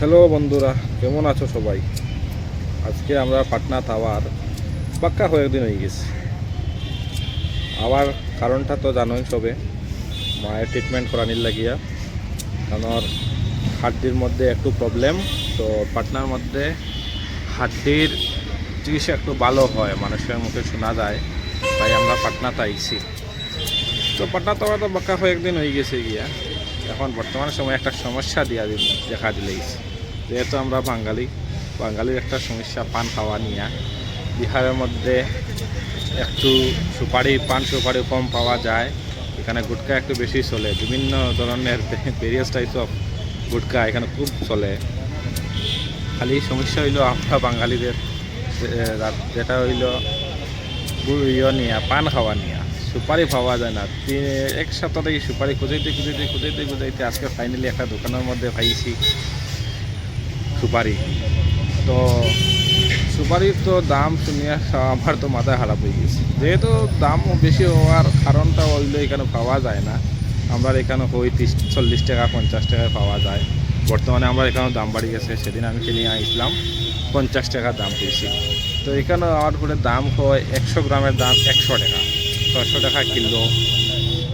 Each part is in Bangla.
হ্যালো বন্ধুরা, কেমন আছো সবাই? আজকে আমরা পাটনা তাওয়ার পাক্কা কয়েকদিন হয়ে গেছে। আবার কারণটা তো জানোই সবে, মায়ের ট্রিটমেন্ট করানির লাগিয়া, কারণ ওর হাড্ডির মধ্যে একটু প্রবলেম। তো পাটনার মধ্যে হাড্ডির চিকিৎসা একটু ভালো হয়, মানুষের মুখে শোনা যায়, তাই আমরা পাটনাতে আইছি। তো পাটনা তাওয়া তো পাক্কা কয়েকদিন হয়ে গেছে গিয়া। এখন বর্তমান সময়ে একটা সমস্যা দেখা দিলেইছে, যেহেতু আমরা বাঙালির একটা সমস্যা পান খাওয়া নিয়ে। বিহারের মধ্যে একটু পান সুপারি কম পাওয়া যায়, এখানে গুটকা একটু বেশি চলে, বিভিন্ন ধরনের ভেরিয়াস টাইপস অফ গুটকা এখানে খুব চলে। খালি সমস্যা হইল আমরা বাঙালিদের যেটা হইল নিয়ে পান খাওয়া নিয়ে, সুপারি পাওয়া যায় না। এক সপ্তাহ থেকে সুপারি খুঁজাইতে আজকে ফাইনালি একটা দোকানের মধ্যে পাইছি সুপারি। তো সুপারির তো দাম শুনিয়া আমার তো মাথায় খারাপ হয়ে গেছে, যেহেতু দাম বেশি হওয়ার কারণটা হইলো এখানে পাওয়া যায় না। আমরা এখানে ওই 30-40 টাকা 50 টাকায় পাওয়া যায়। বর্তমানে আমরা এখানে দাম বাড়ি গেছে, সেদিন আমি কিনে আসলাম 50 টাকা দাম পেয়েছি। তো এখানে আমার করে দাম হয় 100 গ্রামের দাম 100 টাকা, 600 টাকা কিলো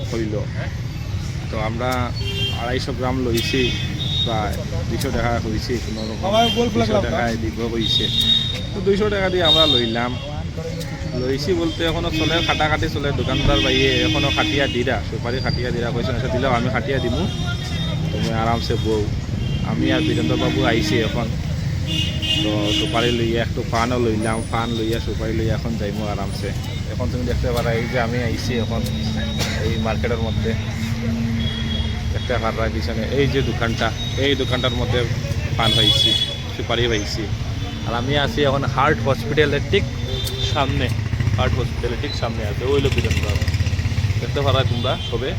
হইল। তো আমরা 250 গ্রাম লইছি, প্রায় 200 টাকা হয়েছে, কোনো রকম 200 টাকায় দিব হয়েছে। তো 200 টাকা দিয়ে আমরা লইছি বলতে এখনও চলে, খাটাখাটি চলে। দোকানদার বাইয়ে এখনও খাটিয়া দিরা, সুপারি খাটিয়া দিরা কইছে, আচ্ছা দিলেও আমি খাটিয়া দিমু, তুমি আরামসে বউ। আমি আর বীরেন্দ্রবাবু আইছি এখন। তো সুপারি লইয়া একটু পানও লইলাম, পান লইয়া সুপারি লইয়া এখন যাইমু আরামসে। এখন তুমি দেখতে পারা এই যে আমি আইছি এখন এই মার্কেটের মধ্যে, দেখতে পারা পিছনে এই যে দোকানটা, এই দোকানটার মধ্যে পান পাইছি, সুপারি পাইছি। আর আমি আছি এখন হার্ট হসপিটালের ঠিক সামনে, আছে ওইলো বীরেন্দ্র, দেখতে পারা তোমরা সবে।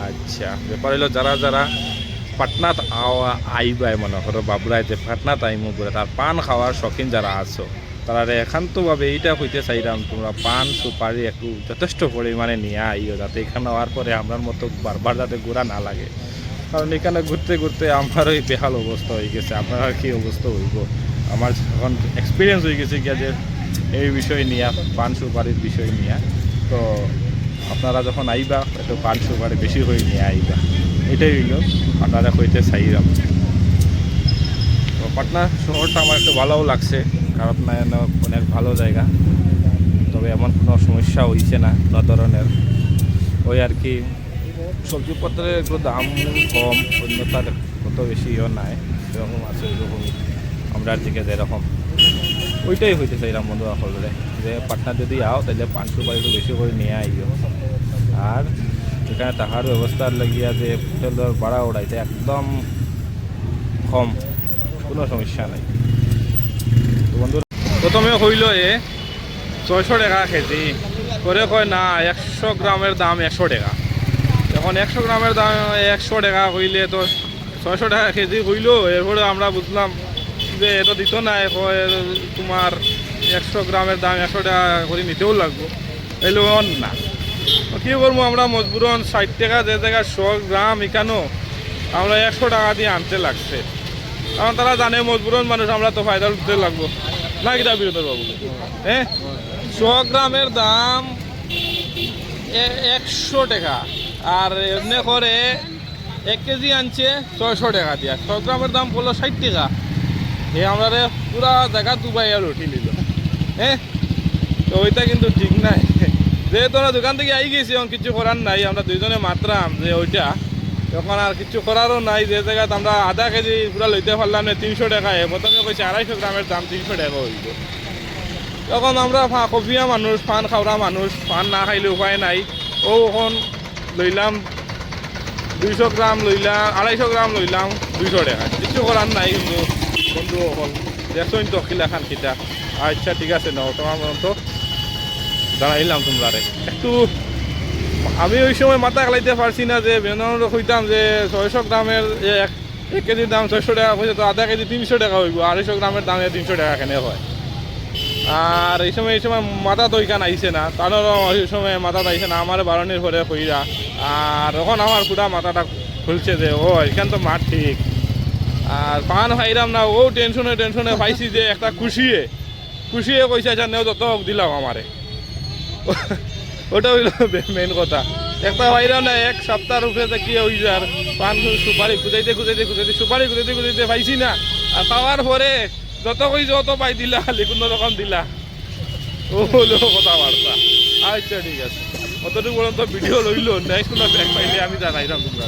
আচ্ছা, ব্যাপার হইলো যারা যারা পাটনাত আইবাই, মনে করো বাবুরায় যে পাটনাত আইমু বলে, তার পান খাওয়ার শৌখিন যারা আছো, তারা একান্তভাবে এইটা হইতে চাইলাম তোমরা পান সুপারি একটু যথেষ্ট পরিমাণে নিয়ে আইও, যাতে এখানে হওয়ার পরে আমার মতো বারবার যাতে ঘোরা না লাগে। কারণ এখানে ঘুরতে ঘুরতে আমার ওই বেহাল অবস্থা হয়ে গেছে। আপনার কী অবস্থা হইব? আমার এখন এক্সপিরিয়েন্স হয়ে গেছে গিয়া যে এই বিষয় নিয়ে, পান সুপারির বিষয় নিয়ে। তো আপনারা যখন আইবা একটু পান সুপারি বেশি হয়ে নিয়ে আইবা, এটাই হইল আপনারা হইতে চাইলাম। তো পাটনা শহরটা আমার একটু ভালোও লাগছে, কারণ অনেক ভালো জায়গা। তবে এমন কোনো সমস্যা হয়েছে না, কোনো ধরনের ওই আর কি সবজিপত্রের একটু দাম কম, অন্যতার কত বেশি নাই, এরকম আছে ওইরকমই আমরা দিকে যেরকম। ওইটাই হইতে চাইলাম বন্ধু সকলে, যে পাটনা যদি আও তাহলে পান সুপারি একটু বেশি করে নিয়ে আইও। আর এখানে টাকার ব্যবস্থার লাগিয়া যে হোটেলের ভাড়া ওড়াইতে একদম কম, কোনো সমস্যা নাই। তো বন্ধু প্রথমে হইল 600 টাকা কেজি করে, কয় না 100 গ্রামের দাম 100 টাকা। এখন 100 গ্রামের দাম 100 টাকা হইলে তো 600 টাকা কেজি হইল। এরপরে আমরা বুঝলাম যে এটা দিত না, তোমার 100 গ্রামের দাম 100 টাকা করে নিতেও লাগবো, এলো না। কী করবো আমরা মজবুরন 60 টাকা যে জায়গায় 100 গ্রাম, এখানেও আমরা 100 টাকা দিয়ে আনতে লাগছে। কারণ তারা জানে মজবুরন মানুষ, আমরা তো ফায়দা উঠতে লাগবো না। কিটা বিরোধের বাবু, 100 গ্রামের দাম 100 টাকা, আর এমনি করে 1 কেজি আনছে 600 টাকা দিয়া, 100 গ্রামের দাম পড়লো 60 টাকা। আমরা পুরা জায়গা দুবাই আর উঠি নিল। তো ওইটা কিন্তু ঠিক নাই। যেহেতু আমরা দোকান থেকে আই গেছি, এখন কিছু করার নাই, আমরা দুইজনে মাত্রাম যে ওইটা, তখন আর কিছু করারও নাই। যে জায়গায় আমরা আধা কেজি পুরা লইতে পারলাম না 300 টাকায়, প্রথমে কইছে 250 গ্রামের দাম 300 টাকা হইব। তখন আমরা কফিয়া মানুষ, পান খাওয়া মানুষ, পান না খাইলে উপায় নাই। ও এখন লইলাম 200 গ্রাম লইলাম, 250 গ্রাম লইলাম 200 টাকা, কিছু করার নাই। কিন্তু বন্ধু হল দেখছই তো খিলাখান খিতা। আচ্ছা ঠিক আছে, নাও তোমার মতো দাঁড়াইলাম তোমরা একটু। আমি ওই সময় মাথা খেলাইতে পারছি না, যে বেনর কইতাম যে 600 গ্রামের 1 কেজির দাম 600 টাকা হয়েছে, তো আধা কেজি 300 টাকা হইব, 250 গ্রামের দামে 300 টাকা কেনে হয়। আর এই সময় মাথা তো ওইখান আইসে না, তারও ওই সময় মাথা আইসে না, আমার বারণের ঘরে কইরা। আর এখন আমার পুরা মাথাটা খুলছে যে ও এখান তো মাঠ ঠিক। আর পান খাইরাম না ও টেনশনে পাইছি যে একটা খুশিয়ে কইসা জানেও যত হোক দিলাম আমারে ওটা হইল মেন কথা একটা ভাইরাম না এক সপ্তাহের উপরে কি হইছে আর পান সুপারি খুঁজাইতে সুপারি খুঁজাইতে পাইছি না আর পাওয়ার পরে যত কইছে অত পাই দিলা খালি কোনো রকম দিলা ও হলো কথাবার্তা আচ্ছা ঠিক আছে অতটুকু পর্যন্ত ভিডিও লইল নেক্সট কোনো ব্যাগ পাইলে আমি জানাইলাম তোমরা